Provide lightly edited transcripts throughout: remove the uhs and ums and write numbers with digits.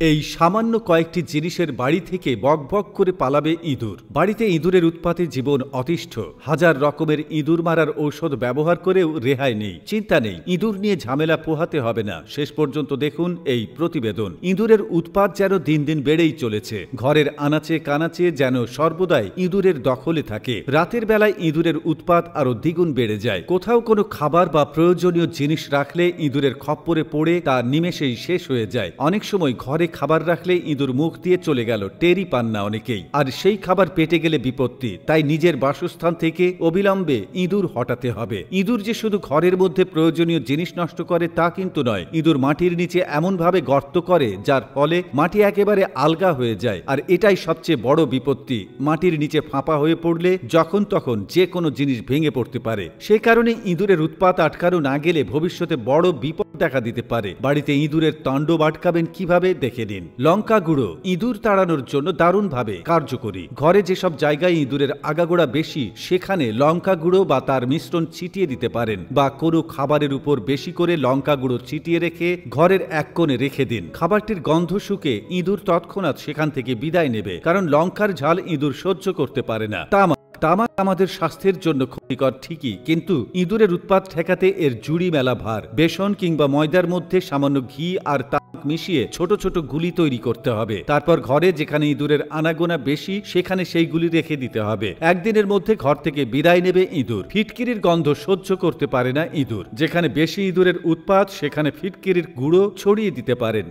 এই সামান্য কয়েকটি জিনিসের বাড়ি থেকে বকবক করে পালাবে ইঁদুর। বাড়িতে ইঁদুরের উৎপাতে জীবন অতিষ্ঠ। হাজার রকমের ইঁদুর মারার ঔষধ ব্যবহার করেও রেহাই নেই। চিন্তা নেই, ইঁদুর নিয়ে ঝামেলা পোহাতে হবে না। শেষ পর্যন্ত দেখুন এই প্রতিবেদন। ইঁদুরের উৎপাত যেন দিন দিন বেড়েই চলেছে। ঘরের আনাচে কানাচে যেন সর্বদাই ইঁদুরের দখলে থাকে। রাতের বেলায় ইঁদুরের উৎপাত আরো দ্বিগুণ বেড়ে যায়। কোথাও কোনো খাবার বা প্রয়োজনীয় জিনিস রাখলে ইঁদুরের খপ্পরে পড়ে তা নিমেষেই শেষ হয়ে যায়। অনেক সময় ঘরে খাবার রাখলে ইঁদুর মুখ দিয়ে চলে গেল, টেরই পান না অনেকেই। আর সেই খাবার পেটে গেলে বিপত্তি। তাই নিজের বাসস্থান থেকে অবিলম্বে ইঁদুর হটাতে হবে। ইঁদুর যে শুধু ঘরের মধ্যে প্রয়োজনীয় জিনিস নষ্ট করে তা কিন্তু নয়। ইঁদুর মাটির নিচে এমনভাবে গর্ত করে যার ফলে মাটি একেবারে আলগা হয়ে যায়। আর এটাই সবচেয়ে বড় বিপত্তি। মাটির নিচে ফাঁপা হয়ে পড়লে যখন তখন যে কোনো জিনিস ভেঙে পড়তে পারে। সে কারণে ইঁদুরের উৎপাত আটকানো না গেলে ভবিষ্যতে বড় বিপদ দেখা দিতে পারে। বাড়িতে ইঁদুরের তাণ্ডব আটকাবেন কিভাবে দেখে নিন। লঙ্কা গুঁড়ো ইঁদুর তাড়ানোর জন্য দারুণভাবে কার্যকরী। ঘরে যেসব জায়গায় ইঁদুরের আগাগোড়া বেশি সেখানে লঙ্কা গুঁড়ো বা তার মিশ্রণ ছিটিয়ে দিতে পারেন, বা কোনো খাবারের উপর বেশি করে লঙ্কা গুঁড়ো ছিটিয়ে রেখে ঘরের এক কোণে রেখে দিন। খাবারটির গন্ধ শুকে ইঁদুর তৎক্ষণাৎ সেখান থেকে বিদায় নেবে, কারণ লঙ্কার ঝাল ইঁদুর সহ্য করতে পারে না। তামাক আমাদের স্বাস্থ্যের জন্য ক্ষতিকর ঠিকই, কিন্তু ইঁদুরের উৎপাত ঠেকাতে এর জুড়ি মেলা ভার। বেসন কিংবা ময়দার মধ্যে সামান্য ঘি আর তামাক মিশিয়ে ছোট ছোট গুলি তৈরি করতে হবে। তারপর ঘরে যেখানে ইঁদুরের আনাগোনা বেশি সেখানে সেই গুলি রেখে দিতে হবে। একদিনের মধ্যে ঘর থেকে বিদায় নেবে ইঁদুর। ফিটকিরির গন্ধ সহ্য করতে পারে না ইঁদুর। যেখানে বেশি ইঁদুরের উৎপাত সেখানে ফিটকিরির গুঁড়ো ছড়িয়ে দিতে পারেন।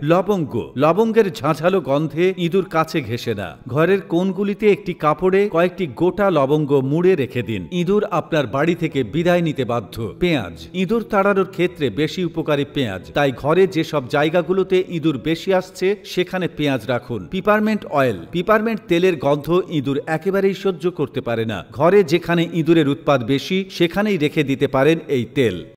লবঙ্গের ঝাঁঝালো গন্ধে ইঁদুর কাছে ঘেঁষে না। ঘরের কোণগুলিতে একটি কাপড়ে কয়েকটি গোটা লবঙ্গ মুড়ে রেখে দিন। ইঁদুর আপনার বাড়ি থেকে বিদায় নিতে বাধ্য। পেঁয়াজ ইঁদুর তাড়ানোর ক্ষেত্রে বেশি উপকারী পেঁয়াজ। তাই ঘরে যেসব জায়গাগুলোতে ইঁদুর বেশি আসছে সেখানে পেঁয়াজ রাখুন। পিপারমেন্ট তেলের গন্ধ ইঁদুর একেবারেই সহ্য করতে পারে না। ঘরে যেখানে ইঁদুরের উৎপাত বেশি সেখানেই রেখে দিতে পারেন এই তেল।